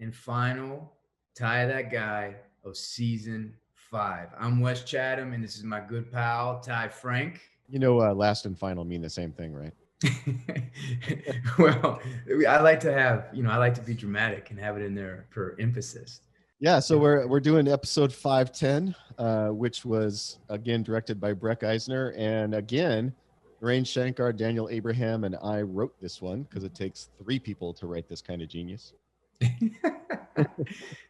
and final Tie That Guy of season 5. I'm Wes Chatham, and this is my good pal, Ty Frank. Last and final mean the same thing, right? Well, I like to have, I like to be dramatic and have it in there for emphasis. Yeah, so we're doing episode 510, which was again directed by Breck Eisner, and again, Narain Shankar, Daniel Abraham, and I wrote this one because it takes 3 people to write this kind of genius.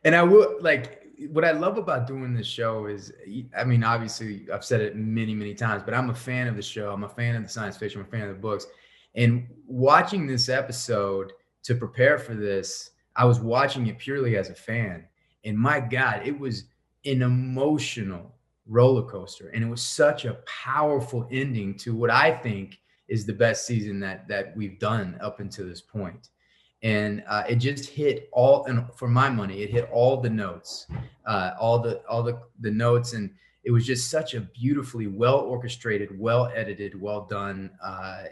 And I will like what I love about doing this show is, I mean, obviously I've said it many, many times, but I'm a fan of the show. I'm a fan of the science fiction. I'm a fan of the books. And watching this episode to prepare for this, I was watching it purely as a fan. And my God, it was an emotional roller coaster. And it was such a powerful ending to what I think is the best season that we've done up until this point. And it just hit all, and for my money, it hit all the notes, all the notes, and it was just such a beautifully well orchestrated, well edited, well done,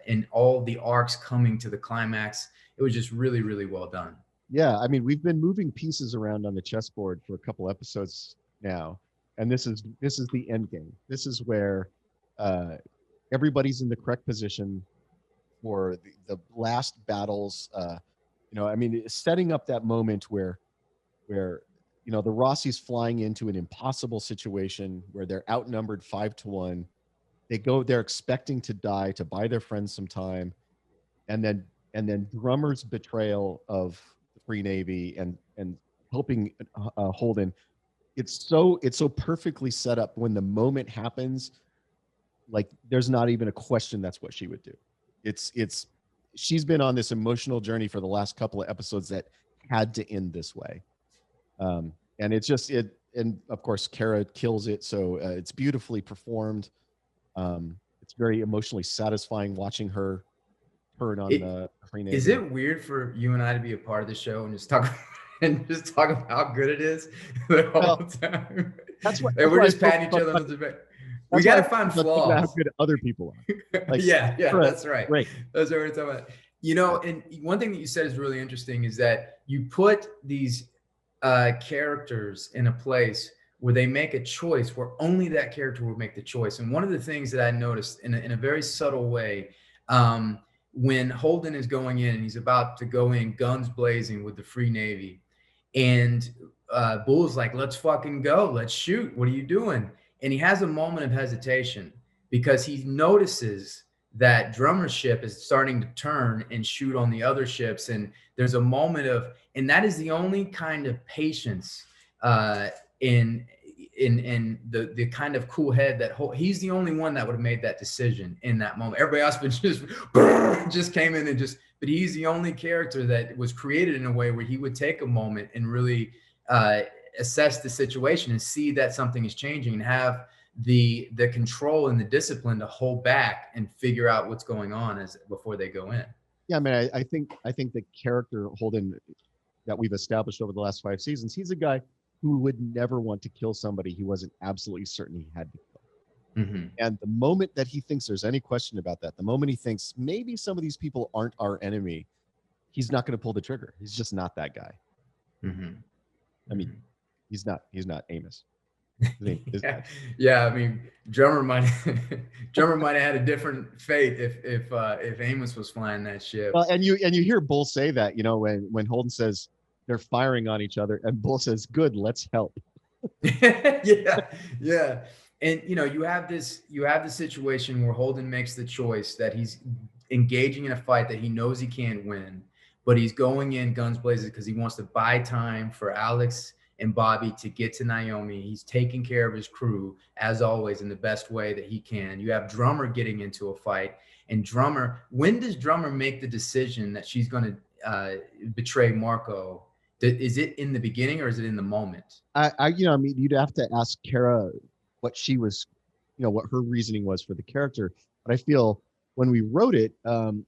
and all the arcs coming to the climax. It was just really, really well done. Yeah, I mean, we've been moving pieces around on the chessboard for a couple episodes now, and this is the end game. This is where uh, everybody's in the correct position for the last battles. I mean, it's setting up that moment where the Rossi's flying into an impossible situation where they're outnumbered 5-1. They're expecting to die to buy their friends some time, and then Drummer's betrayal of the Free Navy and helping Holden. It's so perfectly set up. When the moment happens, like there's not even a question that's what she would do. It's she's been on this emotional journey for the last couple of episodes that had to end this way. And it's just it, and of course, Kara kills it. So it's beautifully performed. It's very emotionally satisfying watching her turn on It the Free is Navy. it weird for you and I to be a part of the show and just talk and just talk about how good it is the whole Well, time? that's what And that's we're why I just focus patting each on other on the back. We that's why got I to focus find on talking about how flaws. good other people are. Like, Yeah, Kara, that's right. great. That's what we're talking about. Yeah. And one thing that you said is really interesting is that you put these characters in a place where they make a choice where only that character will make the choice. And one of the things that I noticed in a very subtle way, um, when Holden is going in and he's about to go in guns blazing with the Free Navy, and Bull's like, let's fucking go. Let's shoot. What are you doing? And he has a moment of hesitation because he notices that Drummer's ship is starting to turn and shoot on the other ships. And there's a moment of, and that is the only kind of patience uh, in the kind of cool head that he's the only one that would have made that decision in that moment. Everybody else would just came in and just, but he's the only character that was created in a way where he would take a moment and really uh, assess the situation and see that something is changing and have the control and the discipline to hold back and figure out what's going on as before they go in. Yeah, I mean, I think the character Holden that we've established over the last 5 seasons, he's a guy who would never want to kill somebody he wasn't absolutely certain he had to kill. Mm-hmm. And the moment that he thinks there's any question about that, the moment he thinks maybe some of these people aren't our enemy, he's not going to pull the trigger. He's just not that guy. Mm-hmm. I mean, he's not Amos. Yeah, yeah. I mean, drummer might drummer might have had a different fate if Amos was flying that ship. Well, and you hear Bull say that, when Holden says they're firing on each other, and Bull says, "Good, let's help." Yeah, yeah. And you have the situation where Holden makes the choice that he's engaging in a fight that he knows he can't win, but he's going in guns blazing because he wants to buy time for Alex and Bobby to get to Naomi. He's taking care of his crew as always in the best way that he can. You have Drummer getting into a fight, and when does Drummer make the decision that she's going to betray Marco? Is it in the beginning or is it in the moment? I mean, you'd have to ask Kara what she was, what her reasoning was for the character. But I feel when we wrote it,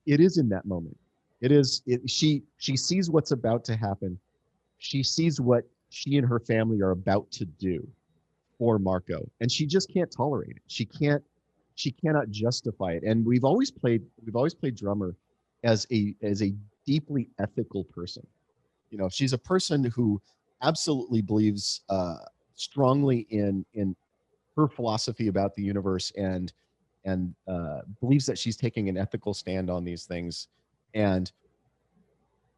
it is in that moment. It is. She sees what's about to happen. She sees what she and her family are about to do for Marco, and she just can't tolerate it. She cannot justify it. And we've always played Drummer as a deeply ethical person. You know, she's a person who absolutely believes strongly in her philosophy about the universe, and believes that she's taking an ethical stand on these things, and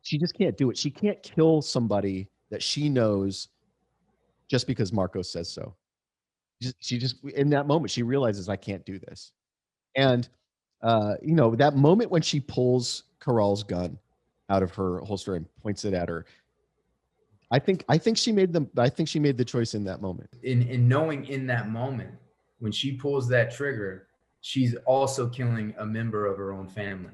she just can't do it. She can't kill somebody that she knows just because Marco says so. She just in that moment she realizes, I can't do this. And you know, that moment when she pulls Caral's gun out of her holster and points it at her, I think she made the choice in that moment. In knowing in that moment when she pulls that trigger, she's also killing a member of her own family,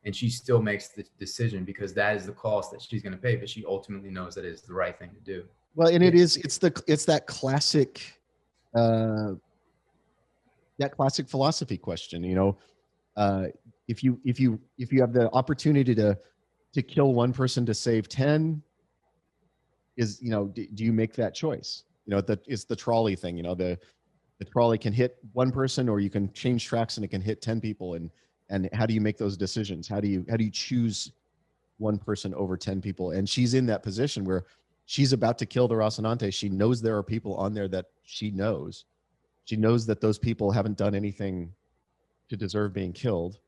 and she still makes the decision because that is the cost that she's going to pay, but she ultimately knows that it's the right thing to do. Well, and it's that classic philosophy question, you know. If you have the opportunity to kill one person to save 10, is, you know, do you make that choice? You know, that it's the trolley thing. You know, the trolley can hit one person, or you can change tracks and it can hit 10 people. And how do you make those decisions? How do you choose one person over 10 people? And she's in that position where she's about to kill the Rocinante. She knows there are people on there that she knows. She knows that those people haven't done anything to deserve being killed.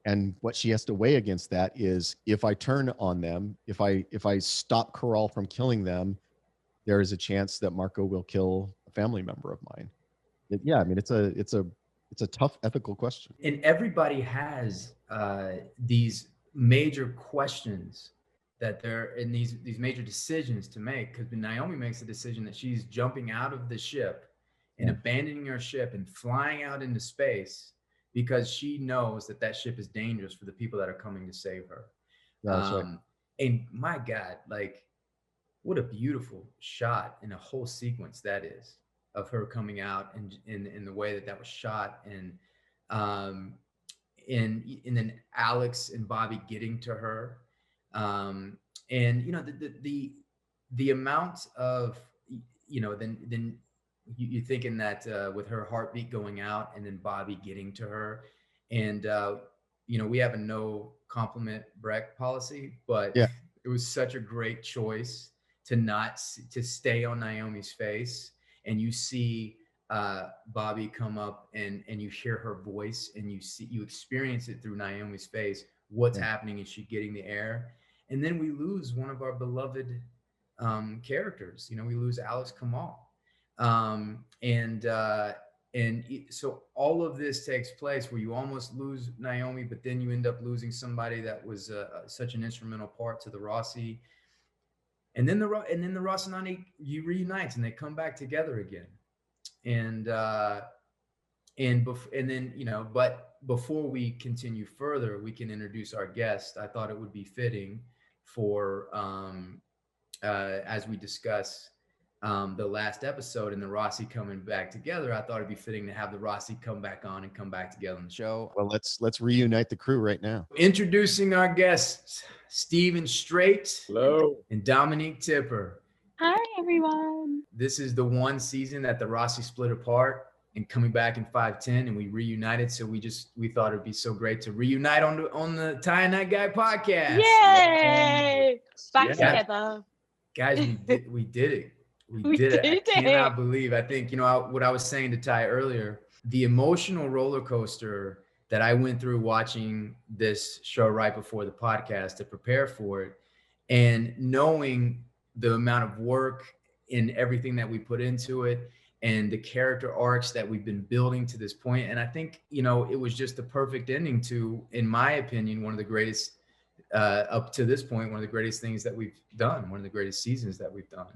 And what she has to weigh against that is, if I turn on them, if I stop Caral from killing them, there is a chance that Marco will kill a family member of mine. Yeah, I mean, it's a tough ethical question. And everybody has these major questions that they're in, these major decisions to make, because Naomi makes a decision that she's jumping out of the ship and abandoning her ship and flying out into space because she knows that that ship is dangerous for the people that are coming to save her. Yeah, that's right. And my God, like, what a beautiful shot in a whole sequence that is, of her coming out, and in the way that that was shot, and um and then Alex and Bobby getting to her, and you know, the amount of, you know, then you thinking that with her heartbeat going out and then Bobby getting to her, and you know, we have a no compliment Breck policy, but Yeah. it was such a great choice to not to stay on Naomi's face, and you see Bobby come up, and you hear her voice, and you experience it through Naomi's face, what's happening, is she getting the air, and then we lose one of our beloved characters. You know, we lose Alex Kamal, so all of this takes place where you almost lose Naomi, but then you end up losing somebody that was such an instrumental part to the Roci. And then the Rocinante reunites and they come back together again. And then, you know, but before we continue further, we can introduce our guest. I thought it would be fitting for as we discuss the last episode and the Roci coming back together, I thought it'd be fitting to have the Roci come back on and come back together on the show. Well, let's reunite the crew right now. Introducing our guests, Steven Strait. Hello. And Dominique Tipper. Hi, everyone. This is the one season that the Roci split apart and coming back in 510, and we reunited. So we thought it'd be so great to reunite on the Tie and That Guy podcast. Yay! Back together. Guys, we did it. We did it. I cannot believe. I think, you know, what I was saying to Ty earlier, the emotional roller coaster that I went through watching this show right before the podcast to prepare for it, and knowing the amount of work and everything that we put into it, and the character arcs that we've been building to this point. And I think, you know, it was just the perfect ending to, in my opinion, one of the greatest up to this point, one of the greatest things that we've done, one of the greatest seasons that we've done.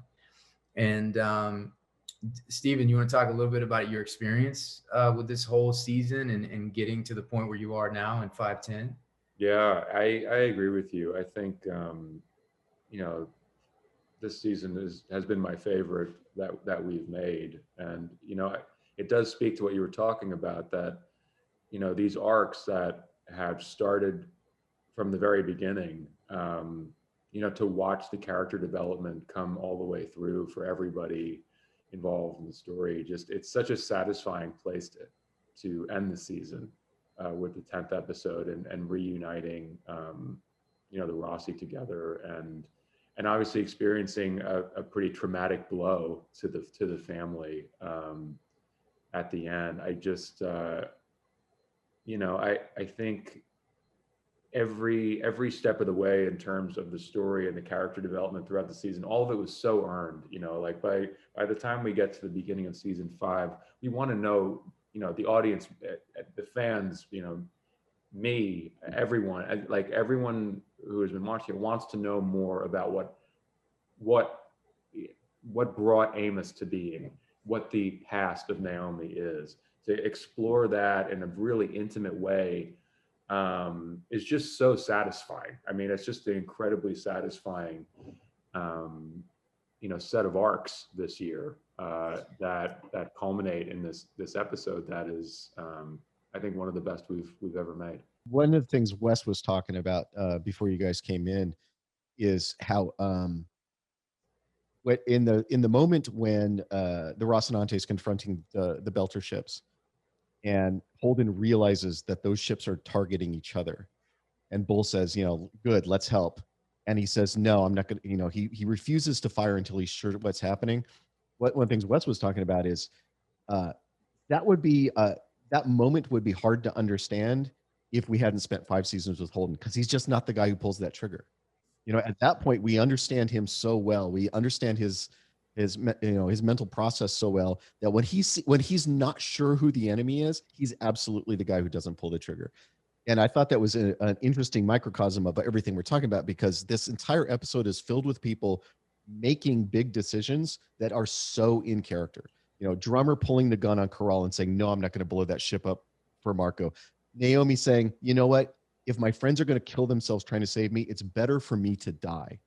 And Steven, you want to talk a little bit about your experience with this whole season and getting to the point where you are now in 510? Yeah, I agree with you. I think, you know, this season has been my favorite that we've made. And, you know, it does speak to what you were talking about, that, you know, these arcs that have started from the very beginning, you know, to watch the character development come all the way through for everybody involved in the story. Just, it's such a satisfying place to end the season with the 10th episode and reuniting, you know, the Roci together, and and obviously experiencing a pretty traumatic blow to the family at the end. I just, you know, I think every step of the way in terms of the story and the character development throughout the season, all of it was so earned. You know, like by the time we get to the beginning of season 5, we want to know, you know, the audience, the fans, you know, me, everyone, like everyone who has been watching it wants to know more about what brought Amos to being, what the past of Naomi is. To explore that in a really intimate way is just so satisfying. I mean, it's just an incredibly satisfying, you know, set of arcs this year that culminate in this episode that is, I think, one of the best we've ever made. One of the things Wes was talking about before you guys came in is how in the moment when the Rocinante is confronting the Belter ships, and Holden realizes that those ships are targeting each other, and Bull says, you know, good, let's help, and he says, no, I'm not gonna, you know, he refuses to fire until he's sure what's happening. One of the things Wes was talking about is that would be that moment would be hard to understand if we hadn't spent 5 seasons with Holden, because he's just not the guy who pulls that trigger. You know, at that point, we understand him so well. We understand his mental process so well that when he's not sure who the enemy is, he's absolutely the guy who doesn't pull the trigger. And I thought that was an interesting microcosm of everything we're talking about, because this entire episode is filled with people making big decisions that are so in character. You know, Drummer pulling the gun on Corral and saying, no, I'm not going to blow that ship up for Marco. Naomi saying, you know what? If my friends are going to kill themselves trying to save me, it's better for me to die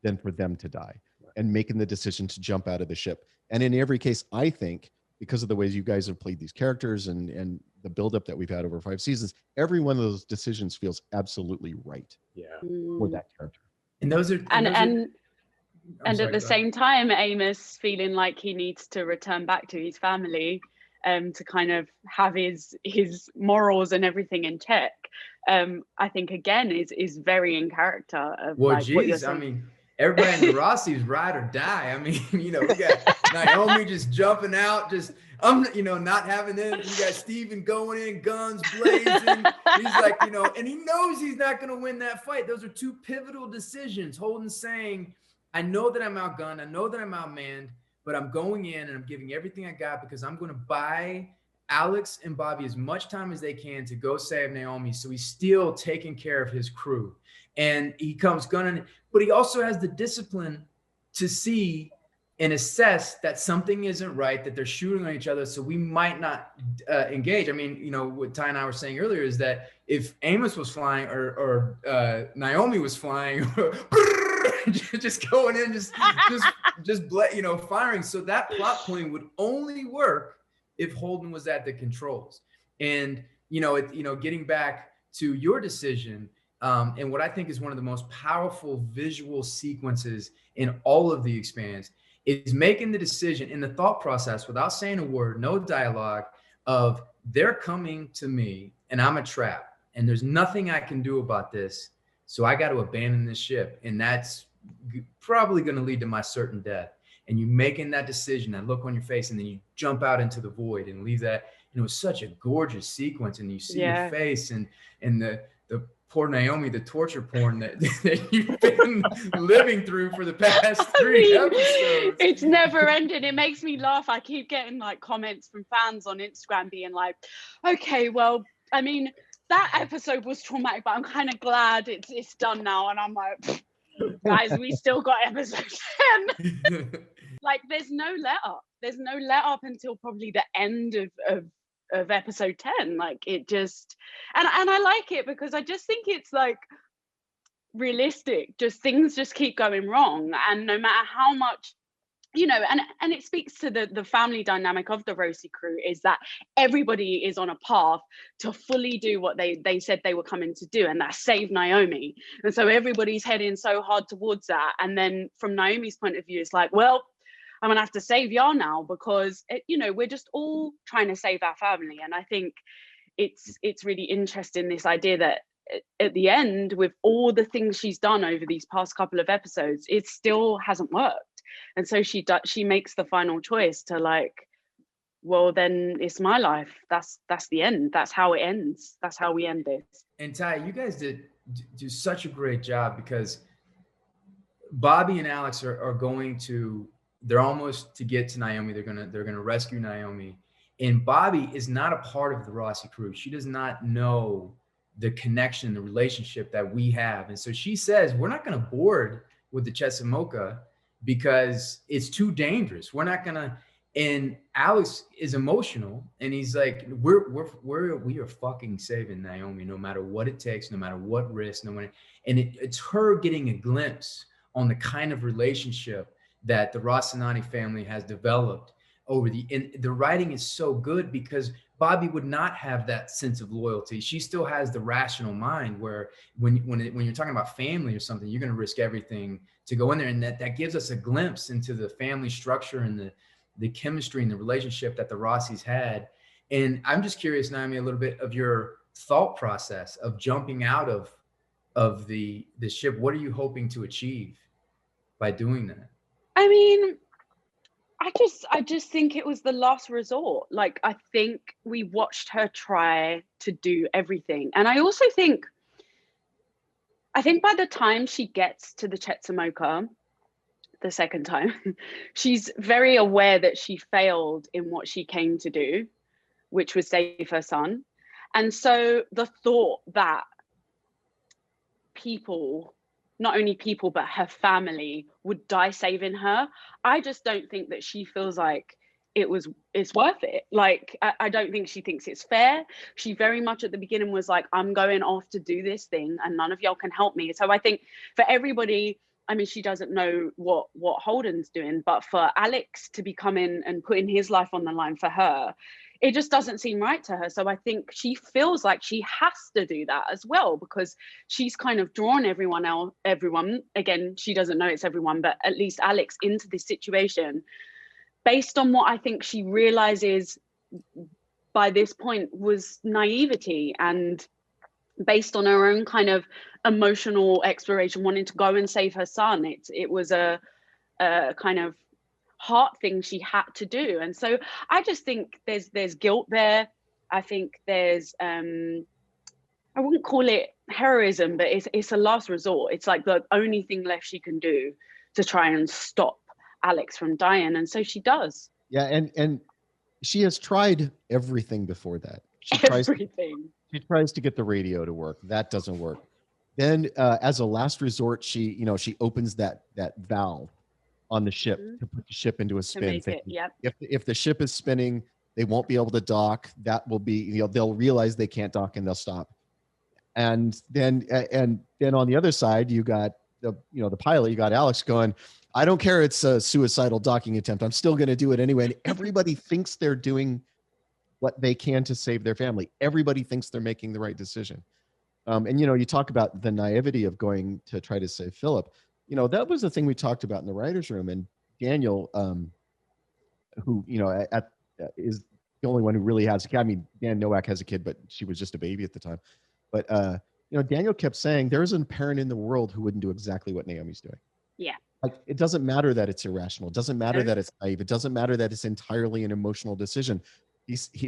than for them to die. And making the decision to jump out of the ship. And in every case, I think, because of the ways you guys have played these characters and the buildup that we've had over 5 seasons, every one of those decisions feels absolutely right for that character. And those are and at the same time, Amos feeling like he needs to return back to his family to kind of have his morals and everything in check. I think again is very in character of, well, like, what you're saying. I mean, everybody in the Rossi is ride or die. I mean, you know, we got Naomi just jumping out, just you know, not having them. You got Steven going in, guns blazing. He's like, you know, and he knows he's not going to win that fight. Those are 2 pivotal decisions. Holden saying, I know that I'm outgunned, I know that I'm outmanned, but I'm going in and I'm giving everything I got because I'm going to buy Alex and Bobby as much time as they can to go save Naomi. So he's still taking care of his crew. And he comes gunning, but he also has the discipline to see and assess that something isn't right, that they're shooting on each other. So we might not engage. I mean, you know, what Ty and I were saying earlier is that if Amos was flying or Naomi was flying, just going in, just you know, firing. So that plot point would only work if Holden was at the controls. And, you know, getting back to your decision, and what I think is one of the most powerful visual sequences in all of the Expanse is making the decision in the thought process without saying a word, no dialogue, of they're coming to me and I'm a trap and there's nothing I can do about this. So I got to abandon this ship. And that's probably going to lead to my certain death. And you making that decision, that look on your face, and then you jump out into the void and leave that. You know, it's such a gorgeous sequence, and you see your face and the poor Naomi, the torture porn that you've been living through for the past 3 episodes. It's never ending. It makes me laugh. I keep getting like comments from fans on Instagram being like, okay, well, I mean, that episode was traumatic, but I'm kind of glad it's done now. And I'm like, guys, we still got episode 10. Like, there's no let up. There's no let up until probably the end of episode 10. Like, it just, and I like it because I just think it's like realistic. Just things just keep going wrong, and no matter how much, you know, and it speaks to the family dynamic of the Roci crew, is that everybody is on a path to fully do what they said they were coming to do, and that's save Naomi. And so everybody's heading so hard towards that. And then from Naomi's point of view, it's like, well, I'm gonna have to save y'all now because you know, we're just all trying to save our family. And I think it's really interesting, this idea that at the end, with all the things she's done over these past couple of episodes, it still hasn't worked. And so she makes the final choice to like, well, then it's my life. That's the end. That's how it ends. That's how we end this. And Ty, you guys do such a great job, because Bobby and Alex are going to, they're almost to get to Naomi. They're gonna rescue Naomi. And Bobby is not a part of the Roci crew. She does not know the connection, the relationship that we have. And so she says, we're not going to board with the Chesamoka because it's too dangerous. We're not going to. And Alex is emotional, and he's like, we are fucking saving Naomi, no matter what it takes, no matter what risk, no matter. And it's her getting a glimpse on the kind of relationship that the Rocinante family has developed over and the writing is so good, because Bobby would not have that sense of loyalty. She still has the rational mind, where when you're talking about family or something, you're going to risk everything to go in there. And that gives us a glimpse into the family structure and the chemistry and the relationship that the Rocis had. And I'm just curious, Naomi, a little bit of your thought process of jumping out of the ship. What are you hoping to achieve by doing that? I mean, I just think it was the last resort. Like, I think we watched her try to do everything. And I also think by the time she gets to the Chetsamoka the second time, she's very aware that she failed in what she came to do, which was save her son. And so the thought that people, not only people, but her family would die saving her, I just don't think that she feels like it's worth it. Like, I don't think she thinks it's fair. She very much at the beginning was like, I'm going off to do this thing and none of y'all can help me. So I think for everybody, I mean, she doesn't know what Holden's doing, but for Alex to be coming and putting his life on the line for her, it just doesn't seem right to her. So I think she feels like she has to do that as well, because she's kind of drawn everyone, again, she doesn't know it's everyone, but at least Alex, into this situation based on what I think she realizes by this point was naivety, and based on her own kind of emotional exploration, wanting to go and save her son. It was a kind of heart thing she had to do. And so I just think there's guilt there. I think there's I wouldn't call it heroism, but it's a last resort. It's like the only thing left she can do to try and stop Alex from dying, and so she does. Yeah, and she has tried everything before that. She tries to get the radio to work. That doesn't work. Then as a last resort, she opens that valve on the ship to put the ship into a spin. If the ship is spinning, they won't be able to dock. That will be, they'll realize they can't dock and they'll stop. And then on the other side, you got the pilot, you got Alex going, I don't care, it's a suicidal docking attempt, I'm still going to do it anyway. And everybody thinks they're doing what they can to save their family. Everybody thinks they're making the right decision. And you talk about the naivety of going to try to save Philip. That was the thing we talked about in the writer's room. And Daniel, who is the only one who really has a kid. I mean, Dan Nowak has a kid, but she was just a baby at the time. But Daniel kept saying there isn't a parent in the world who wouldn't do exactly what Naomi's doing. Yeah. Like, it doesn't matter that it's irrational. It doesn't matter that it's naive. It doesn't matter that it's entirely an emotional decision.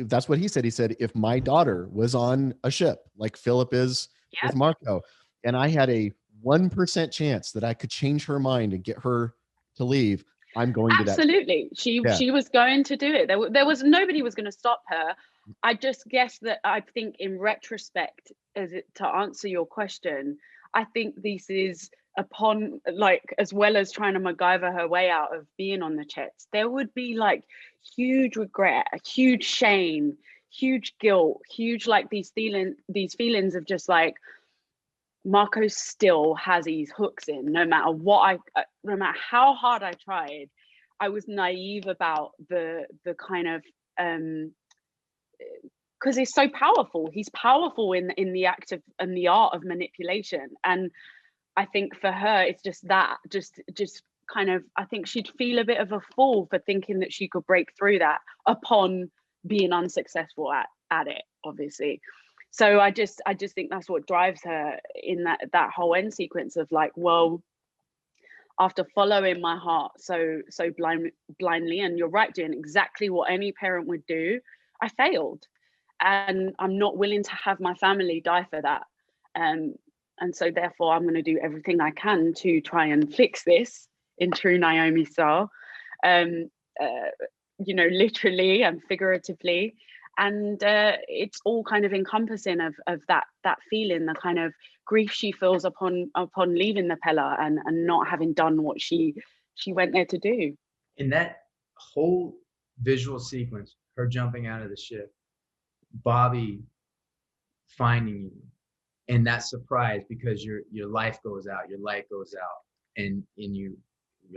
That's what he said. He said, if my daughter was on a ship like Philip is with Marco, and I had a 1% chance that I could change her mind and get her to leave, I'm going to that. Absolutely. She was going to do it. There was nobody was going to stop her. I just guess that I think in retrospect, to answer your question, I think this is upon, like, as well as trying to MacGyver her way out of being on the Chets, there would be like huge regret, huge shame, huge guilt, huge like these feelings of just like, Marco still has these hooks in, no matter how hard I tried. I was naive about the kind of because he's so powerful. He's powerful in the act of and the art of manipulation. And I think for her, it's just kind of, I think she'd feel a bit of a fool for thinking that she could break through that upon being unsuccessful at it, obviously. So I just think that's what drives her in that whole end sequence of like, well, after following my heart so blindly, and you're right, doing exactly what any parent would do, I failed, and I'm not willing to have my family die for that. And so therefore I'm going to do everything I can to try and fix this in true Naomi style, literally and figuratively. And it's all kind of encompassing of that feeling, the kind of grief she feels upon leaving the Pella and not having done what she went there to do. In that whole visual sequence, her jumping out of the ship, Bobby finding you, and that surprise because your life goes out, your light goes out, and you're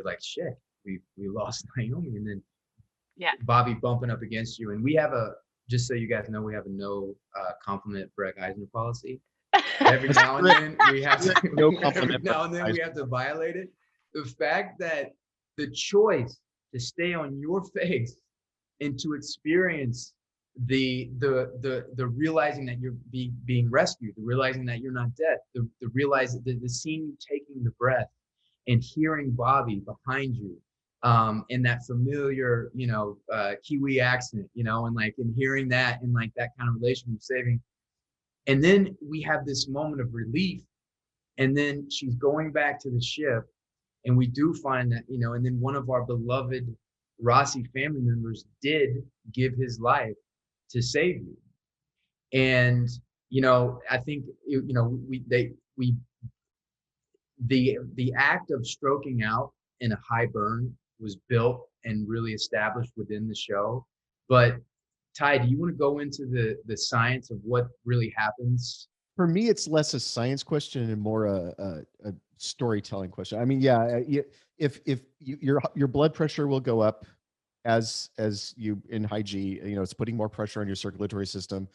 like, shit, we lost Naomi, and then Bobby bumping up against you. And we have just so you guys know, we have a no compliment Breck Eisner policy. Every now and then we have to we have to violate it. The fact that the choice to stay on your face and to experience the realizing that you're being rescued, the realizing that you're not dead, the scene you taking the breath and hearing Bobby behind you, in that familiar, Kiwi accent, and hearing that and like that kind of relationship saving. And then we have this moment of relief, and then she's going back to the ship, and we do find that, and then one of our beloved Roci family members did give his life to save you. And, I think, the act of stroking out in a high burn was built and really established within the show. But Ty, do you want to go into the science of what really happens? For me, it's less a science question and more a storytelling question. I mean, if your blood pressure will go up as you in high G, it's putting more pressure on your circulatory system.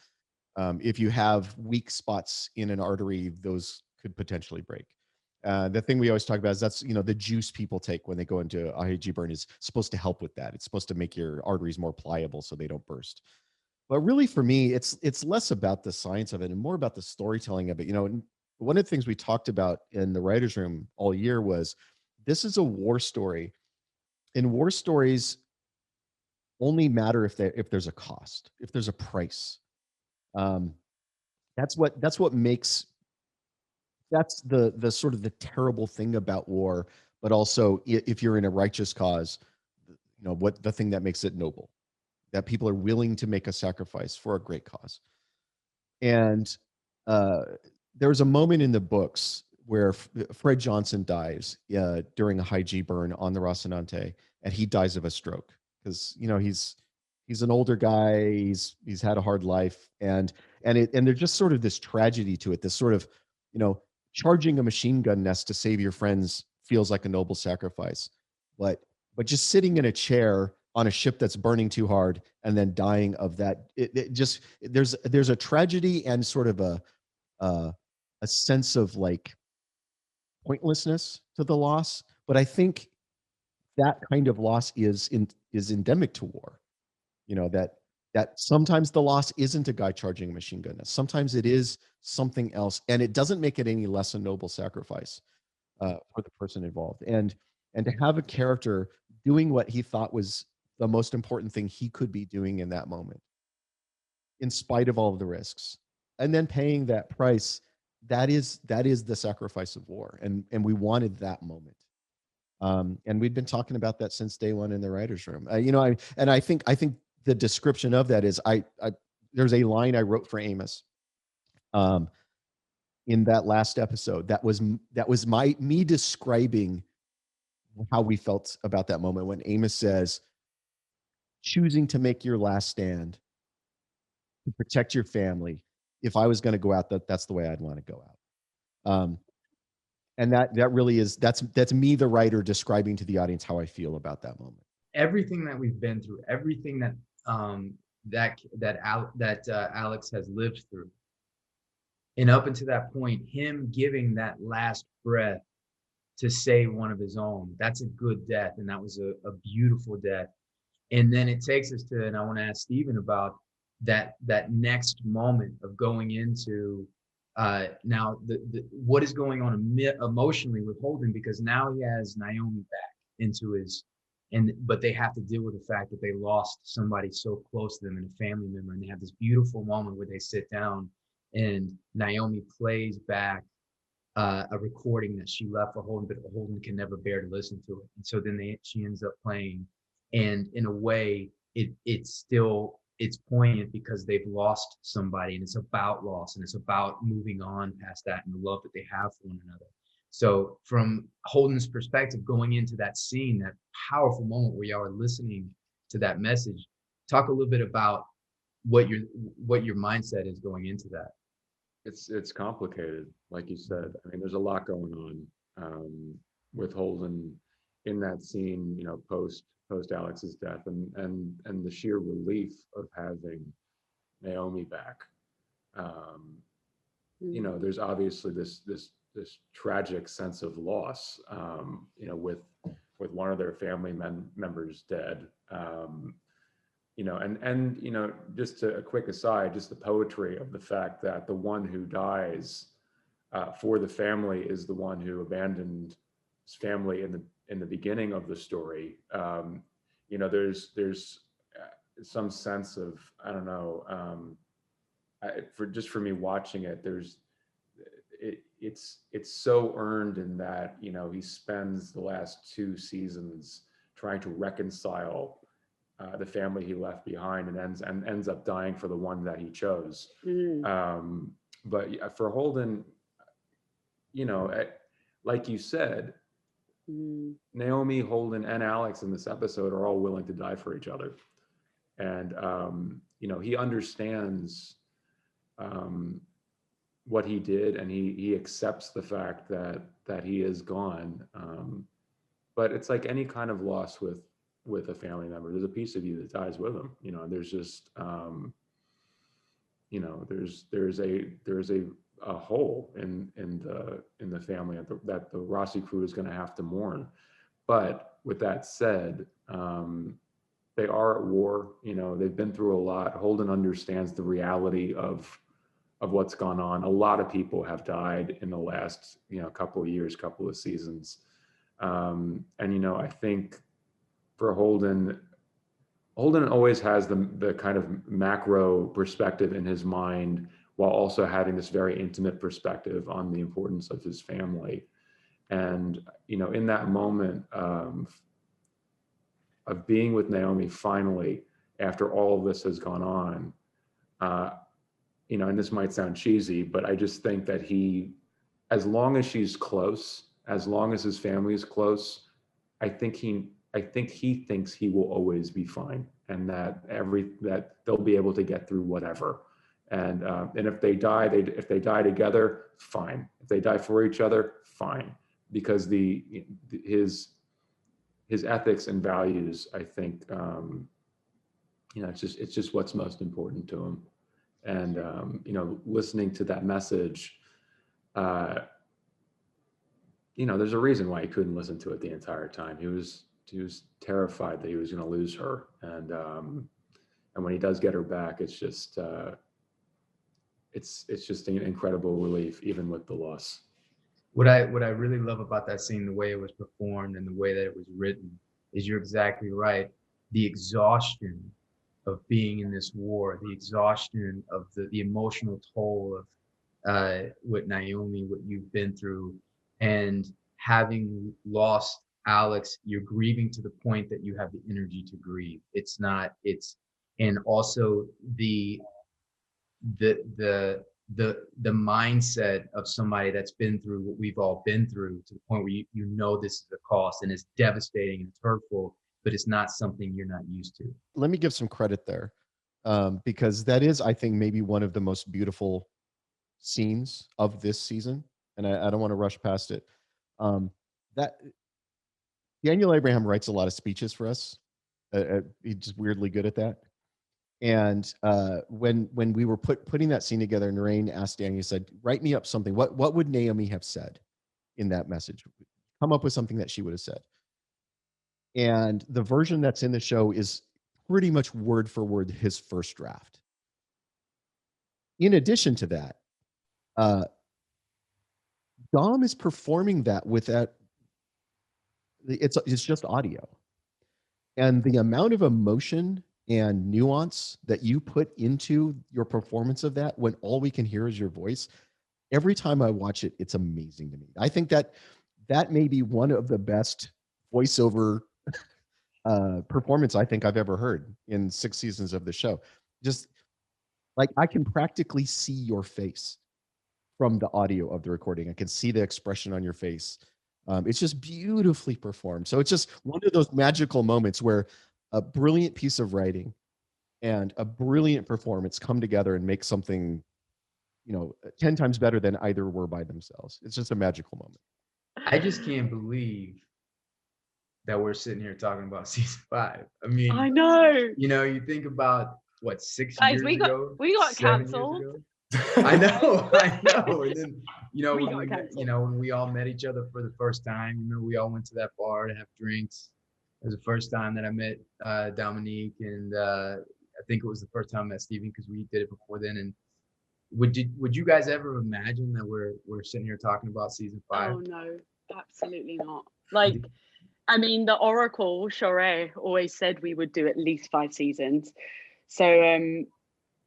If you have weak spots in an artery, those could potentially break. The thing we always talk about is that's, the juice people take when they go into a high G burn is supposed to help with that. It's supposed to make your arteries more pliable so they don't burst. But really, for me, it's less about the science of it and more about the storytelling of it. One of the things we talked about in the writers' room all year was this is a war story, and war stories only matter if there's a cost, if there's a price. That's what makes. That's the sort of the terrible thing about war, but also if you're in a righteous cause, what the thing that makes it noble, that people are willing to make a sacrifice for a great cause. And there's a moment in the books where Fred Johnson dies during a high G burn on the Rocinante, and he dies of a stroke because he's an older guy, he's had a hard life, and there's just sort of this tragedy to it, this sort of charging a machine gun nest to save your friends feels like a noble sacrifice, but just sitting in a chair on a ship that's burning too hard and then dying of that, there's a tragedy and sort of a sense of like pointlessness to the loss. But I think that kind of loss is endemic to war. That sometimes the loss isn't a guy charging a machine gun nest. Sometimes it is something else, and it doesn't make it any less a noble sacrifice for the person involved. And to have a character doing what he thought was the most important thing he could be doing in that moment, in spite of all of the risks, and then paying that price, that is the sacrifice of war. And we wanted that moment. And we'd been talking about that since day one in the writers' room. I think the description of that is there's a line I wrote for Amos in that last episode that was me describing how we felt about that moment when Amos says, choosing to make your last stand to protect your family. If I was going to go out, that's the way I'd want to go out. And that really is, that's me, the writer, describing to the audience how I feel about that moment. Everything that we've been through, everything that Alex has lived through, and up until that point, him giving that last breath to save one of his own, that's a good death, and that was a beautiful death. And then it takes us to, and I want to ask Steven about that next moment of going into now what is going on emotionally with Holden, because now he has Naomi back into his, but they have to deal with the fact that they lost somebody so close to them and a family member, and they have this beautiful moment where they sit down and Naomi plays back a recording that she left for Holden, but Holden can never bear to listen to it. And so then she ends up playing, and in a way, it's poignant because they've lost somebody, and it's about loss, and it's about moving on past that and the love that they have for one another. So from Holden's perspective, going into that scene, that powerful moment where y'all are listening to that message, talk a little bit about what your mindset is going into that. It's complicated, like you said. I mean, there's a lot going on with Holden in that scene, you know, post Alex's death, and the sheer relief of having Naomi back. You know, there's obviously this tragic sense of loss, you know, with one of their family members dead. You know, and you know, just a quick aside, just the poetry of the fact that the one who dies for the family is the one who abandoned his family in the beginning of the story. You know, there's some sense of, I don't know, for me watching it, it's so earned in that, you know, he spends the last 2 seasons trying to reconcile the family he left behind, and ends up dying for the one that he chose. But for Holden, you know, like you said, Naomi, Holden, and Alex in this episode are all willing to die for each other, and you know, he understands what he did, and he accepts the fact that he is gone. But it's like any kind of loss with a family member, there's a piece of you that dies with them, you know, and there's just you know, there's a hole in the family that the Roci crew is going to have to mourn. But with that said, they are at war, you know, they've been through a lot. Holden understands the reality of what's gone on. A lot of people have died in the last, you know, couple of years, couple of seasons, and you know, I think for Holden always has the kind of macro perspective in his mind, while also having this very intimate perspective on the importance of his family. And, you know, in that moment of being with Naomi finally, after all of this has gone on, you know, and this might sound cheesy, but I just think that as long as she's close, as long as his family is close, I think he thinks he will always be fine, and that they'll be able to get through whatever. And if they die together, fine. If they die for each other, fine. Because his ethics and values, I think, you know, it's just what's most important to him. And you know, listening to that message, you know, there's a reason why he couldn't listen to it the entire time. He was terrified that he was going to lose her, and when he does get her back, it's just an incredible relief, even with the loss. What I really love about that scene, the way it was performed and the way that it was written, is you're exactly right. The exhaustion of being in this war, the exhaustion of the emotional toll of what Naomi, what you've been through, and having lost Alex, you're grieving to the point that you have the energy to grieve. And also the mindset of somebody that's been through what we've all been through, to the point where you know this is a cost, and it's devastating and it's hurtful, but it's not something you're not used to. Let me give some credit there, because that is, I think, maybe one of the most beautiful scenes of this season, and I don't want to rush past it. That Daniel Abraham writes a lot of speeches for us. He's just weirdly good at that. And when we were putting that scene together, Narain asked Daniel, said, "Write me up something. What would Naomi have said in that message? Come up with something that she would have said." And the version that's in the show is pretty much word for word his first draft. in addition to that, Dom is performing that with that. It's just audio, and the amount of emotion and nuance that you put into your performance of that when all we can hear is your voice. Every time I watch it, it's amazing to me. I think that may be one of the best voiceover performance I think I've ever heard in 6 seasons of the show. Just like I can practically see your face from the audio of the recording. I can see the expression on your face. It's just beautifully performed. So it's just one of those magical moments where a brilliant piece of writing and a brilliant performance come together and make something, 10 times better than either were by themselves. It's just a magical moment. I just can't believe that we're sitting here talking about season 5. I mean, I know. You think about what, 6 Guys, years ago? we got 7 years cancelled. ago? I know. And then, when we all met each other for the first time, we all went to that bar to have drinks. It was the first time that I met Dominique, and I think it was the first time I met Steven because we did it before then. And would you guys ever imagine that we're sitting here talking about season 5? Oh no, absolutely not. Like, I mean, the Oracle Shohreh always said we would do at least 5 seasons. So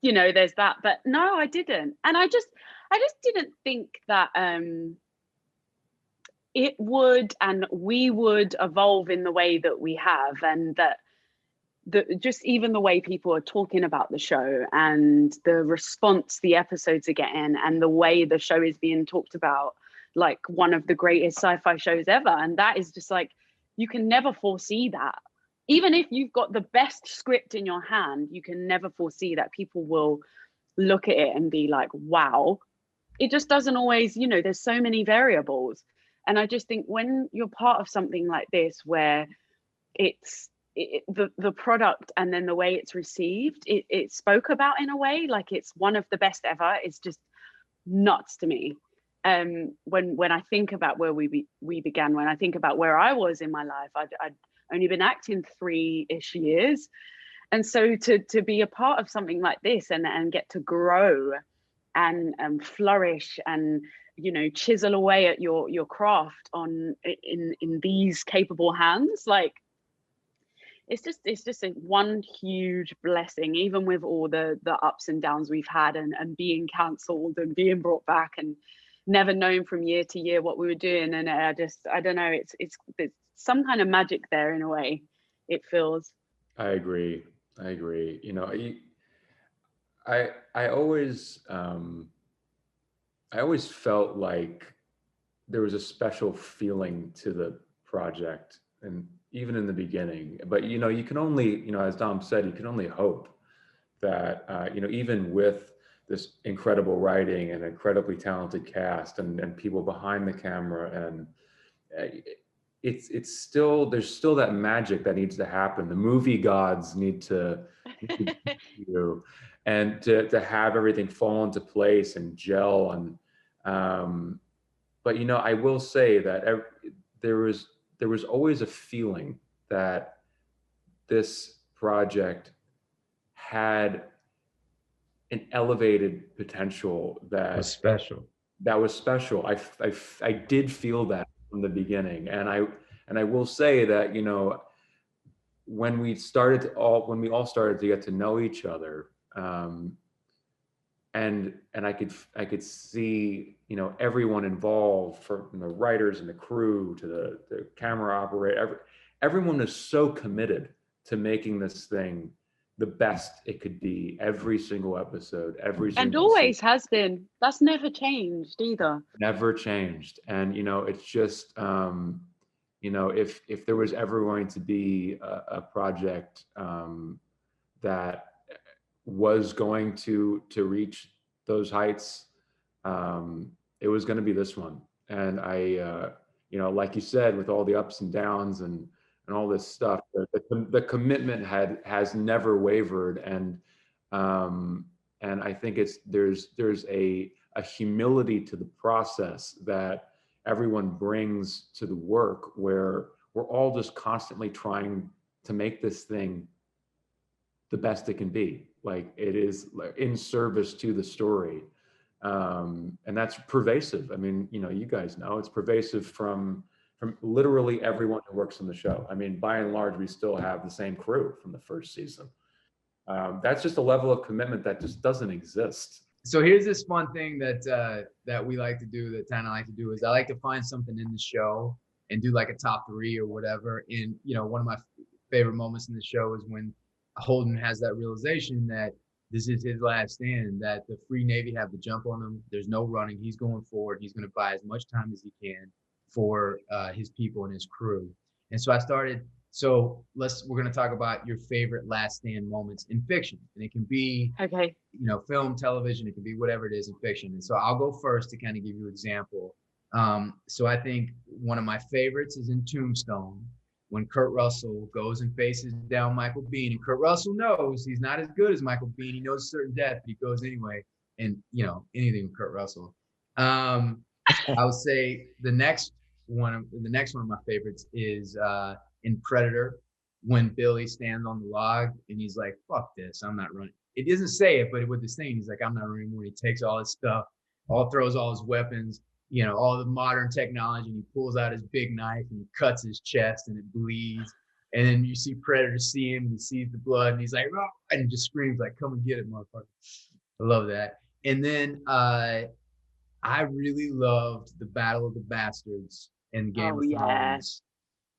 there's that. But no, I didn't. And I just didn't think that it would and we would evolve in the way that we have, and that just even the way people are talking about the show and the response the episodes are getting and the way the show is being talked about like one of the greatest sci-fi shows ever. And that is just like, you can never foresee that. Even if you've got the best script in your hand, you can never foresee that people will look at it and be like, wow. It just doesn't always, there's so many variables. And I just think when you're part of something like this, where it's the product and then the way it's received, it spoke about in a way like it's one of the best ever. It's just nuts to me. When I think about where we began, when I think about where I was in my life, I'd only been acting 3-ish years, and so to be a part of something like this and get to grow and flourish and chisel away at your craft in these capable hands, like it's just one huge blessing, even with all the ups and downs we've had and being cancelled and being brought back and never knowing from year to year what we were doing. And I don't know, it's some kind of magic there in a way, it feels. I agree. I always felt like there was a special feeling to the project, and even in the beginning. But you can only, as Dom said, you can only hope that even with this incredible writing and incredibly talented cast and people behind the camera, and it's still, there's still that magic that needs to happen. The movie gods need to you, and to have everything fall into place and gel. And but I will say that there was always a feeling that this project had an elevated potential that was special. I did feel that from the beginning. And I will say that, when we all started to get to know each other, and I could see, everyone involved, from the writers and the crew to the camera operator, everyone is so committed to making this thing the best it could be, every single episode, and always has been. That's never changed either. Never changed. And it's just if there was ever going to be a project that was going to reach those heights, it was going to be this one. And I like you said, with all the ups and downs and all this stuff, the commitment has never wavered. And I think there's a humility to the process that everyone brings to the work, where we're all just constantly trying to make this thing the best it can be. Like it is in service to the story. And that's pervasive. I mean, you know, you guys know it's pervasive from literally everyone who works on the show. I mean, by and large, we still have the same crew from the first season. That's just a level of commitment that just doesn't exist. So here's this fun thing that we like to do, that Tana like to do, is I like to find something in the show and do like a top 3 or whatever. And, you know, one of my favorite moments in the show is when Holden has that realization that this is his last stand, that the Free Navy have the jump on him. There's no running. He's going forward. He's going to buy as much time as he can for his people and his crew. And so we're going to talk about your favorite last stand moments in fiction. And it can be, Okay. you know, film, television, it can be whatever it is in fiction. And so I'll go first to kind of give you an example. So I think one of my favorites is in Tombstone, when Kurt Russell goes and faces down Michael Biehn, and Kurt Russell knows he's not as good as Michael Biehn. He knows certain death, but he goes anyway. And, you know, anything with Kurt Russell. I would say the next one of my favorites is in Predator, when Billy stands on the log and he's like, fuck this, I'm not running. It doesn't say it, but with the scene, he's like, I'm not running anymore. He takes all his stuff, throws all his weapons, you know, all the modern technology, and he pulls out his big knife and he cuts his chest and it bleeds. And then you see Predator see him, and he sees the blood, and he's like, oh, and he just screams like, come and get it, motherfucker. I love that. And then I really loved the Battle of the Bastards in Game of Thrones.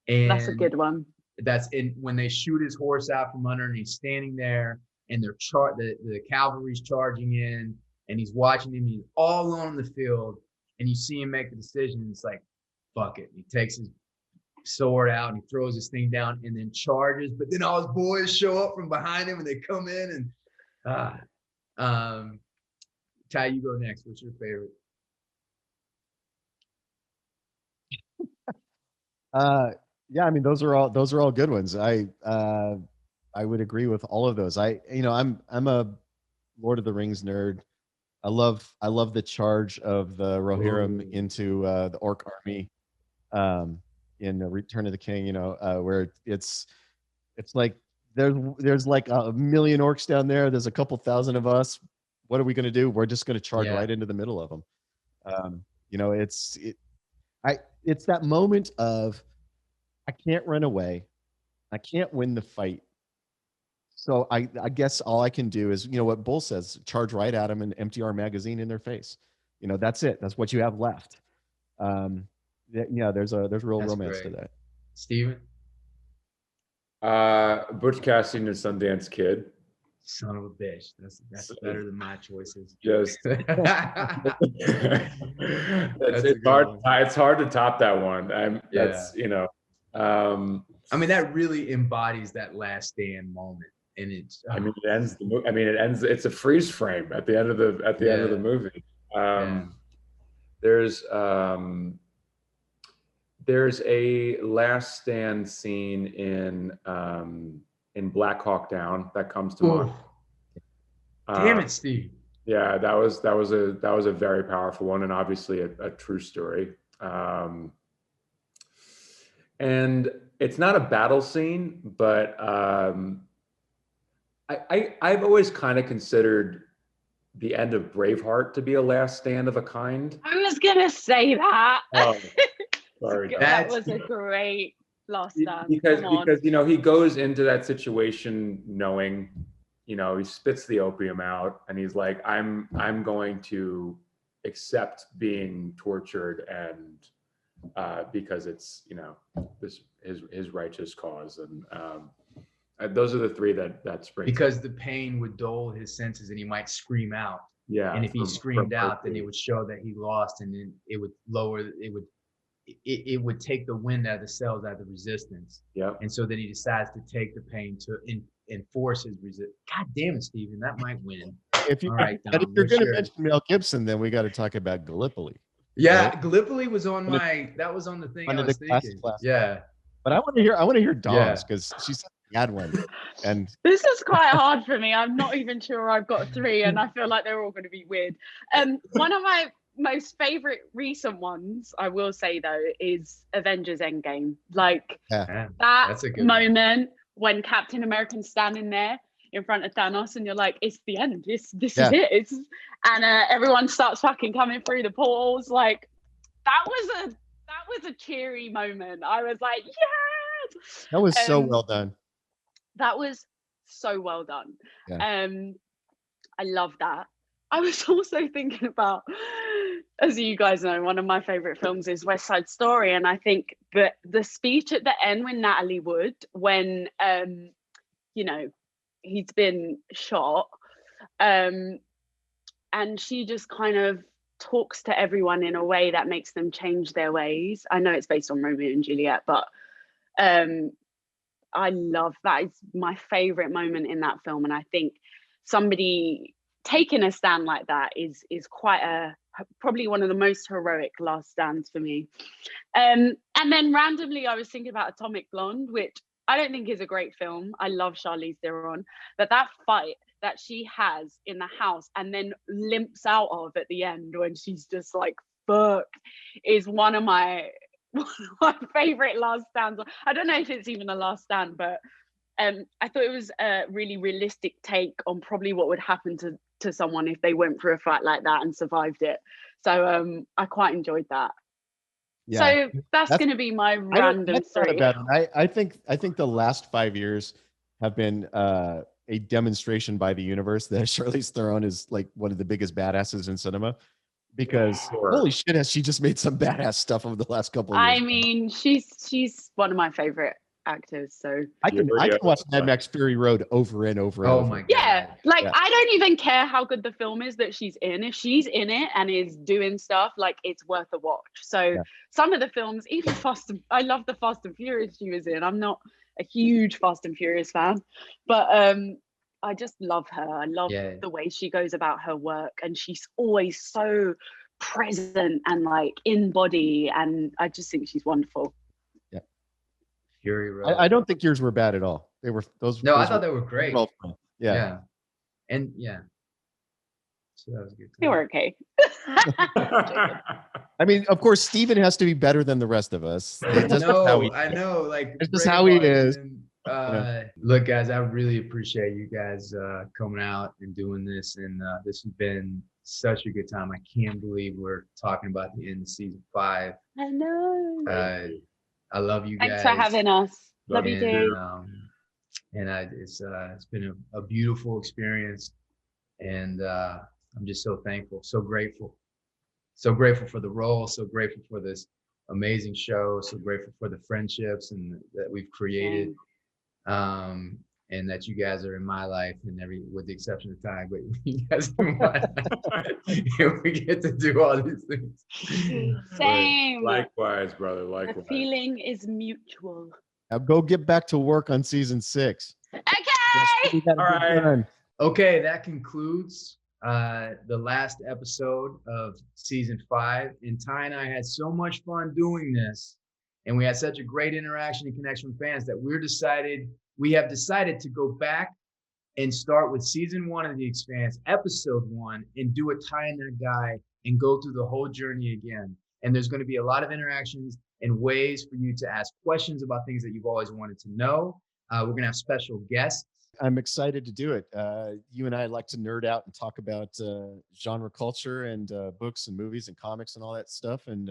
And that's a good one. That's when they shoot his horse out from under, and he's standing there, and the cavalry's charging in, and he's watching him. He's all alone in the field, and you see him make the decision. And it's like, fuck it. He takes his sword out and he throws this thing down and then charges. But then all his boys show up from behind him, and they come in. And Ty, you go next. What's your favorite? Yeah, I mean, those are all good ones. I would agree with all of those. I'm a Lord of the Rings nerd. I love the charge of the Rohirrim into the Orc army in Return of the King. You know, where it's like there's like a million orcs down there. There's a couple thousand of us. What are we going to do? We're just going to charge right into the middle of them. You know, it's that moment of, I can't run away. I can't win the fight. So I guess all I can do is, you know, what Bull says, charge right at them and empty our magazine in their face. You know, that's it. That's what you have left. Yeah, there's real romance to that. Steven? Butch Cassidy and the Sundance Kid. Son of a bitch. That's better than my choices. Just it's hard to top that one. That's, you know, I mean, that really embodies that last stand moment. And it's it ends it's a freeze frame at the end of the movie. There's a last stand scene in Black Hawk Down that comes to mind. Damn it, Steve. Yeah, that was a very powerful one, and obviously a true story. And it's not a battle scene, but I've always kind of considered the end of Braveheart to be a last stand of a kind. I was gonna say that. Oh, sorry, that was a great last stand. Because you know, he goes into that situation knowing, you know, he spits the opium out and he's like, I'm going to accept being tortured, and because it's, you know, this his righteous cause. And those are the three that spring. Because the pain would dull his senses and he might scream out. Yeah. And if he screamed out, then it would show that he lost, and then it would lower, it would take the wind out of the sails, out of the resistance. Yeah. And so then he decides to take the pain to enforce his resistance. God damn it, Steven, that might win. If you're going to mention Mel Gibson, then we got to talk about Gallipoli. Yeah, right? Gallipoli was on that was on the thing I was thinking. Yeah. But I want to hear Dom's, because she's the bad one. And this is quite hard for me. I'm not even sure I've got 3, and I feel like they're all going to be weird. One of my most favorite recent ones, I will say though, is Avengers Endgame. Like that moment when Captain America's standing there in front of Thanos, and you're like, it's the end. This Yeah. is it. And everyone starts fucking coming through the portals. Like, that was a cheery moment. I was like, yes. That was so well done. That was so well done. Yeah. I love that. I was also thinking about, as you guys know, one of my favorite films is West Side Story, and I think that the speech at the end when Natalie Wood, when you know, he's been shot, and she just kind of talks to everyone in a way that makes them change their ways. I know it's based on Romeo and Juliet, but I love that. It's my favorite moment in that film, and I think somebody taking a stand like that is quite probably one of the most heroic last stands for me. And then randomly I was thinking about Atomic Blonde, which I don't think is a great film. I love Charlize Theron, but that fight that she has in the house and then limps out of at the end when she's just like fucked is one of my favorite last stands. I don't know if it's even a last stand, but I thought it was a really realistic take on probably what would happen to someone if they went through a fight like that and survived it. So I quite enjoyed that. Yeah. So that's going to be my random three. I think the last 5 years have been a demonstration by the universe that Charlize Theron is like one of the biggest badasses in cinema. Because holy shit, has she just made some badass stuff over the last couple of years? I mean, she's one of my favorite actors. So I can watch Mad Max Fury Road over and over. Oh my god! Yeah, like I don't even care how good the film is that she's in. If she's in it and is doing stuff, like it's worth a watch. So some of the films, even I love the Fast and Furious she was in. I'm not a huge Fast and Furious fan, but I just love her. I love the way she goes about her work, and she's always so present and like in body, and I just think she's wonderful. Yeah, Fury Road. I don't think yours were bad at all. They were those. No, I thought they were great. Yeah, and so that was good. They were okay. I mean, of course, Steven has to be better than the rest of us. No, I know. Like it's just how he is. Look, guys, I really appreciate you guys coming out and doing this, and this has been such a good time. I can't believe we're talking about the end of season 5. I know. I love you guys. Thanks for having us. Love you, Dave. And it's been a beautiful experience, and I'm just so thankful, so grateful for the role, so grateful for this amazing show, so grateful for the friendships and that we've created. And that you guys are in my life, and with the exception of time, but you guys are in my life. And we get to do all these things. Same. Likewise, brother. Likewise. The feeling is mutual. Now go get back to work on season 6. Okay. All right. Okay, that concludes the last episode of season 5. And Ty and I had so much fun doing this. And we had such a great interaction and connection with fans that we have decided to go back and start with season 1 of The Expanse, episode 1, and do a Ty and that guy and go through the whole journey again. And there's going to be a lot of interactions and ways for you to ask questions about things that you've always wanted to know. We're going to have special guests. I'm excited to do it. You and I like to nerd out and talk about genre culture and books and movies and comics and all that stuff. And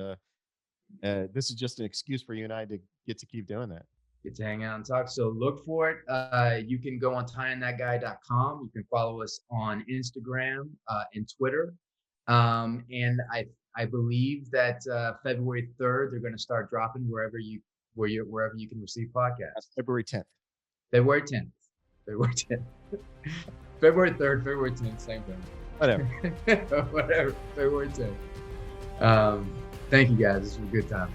this is just an excuse for you and I to get to keep doing that. Get to hang out and talk. So look for it. You can go on tyandthatguy.com. You can follow us on Instagram and Twitter. And I believe that February 3rd they're going to start dropping wherever you can receive podcasts. That's February 10th. February 10th. February 3rd, February 10th, same thing. Whatever. Whatever. February 10th. Thank you guys. This was a good time.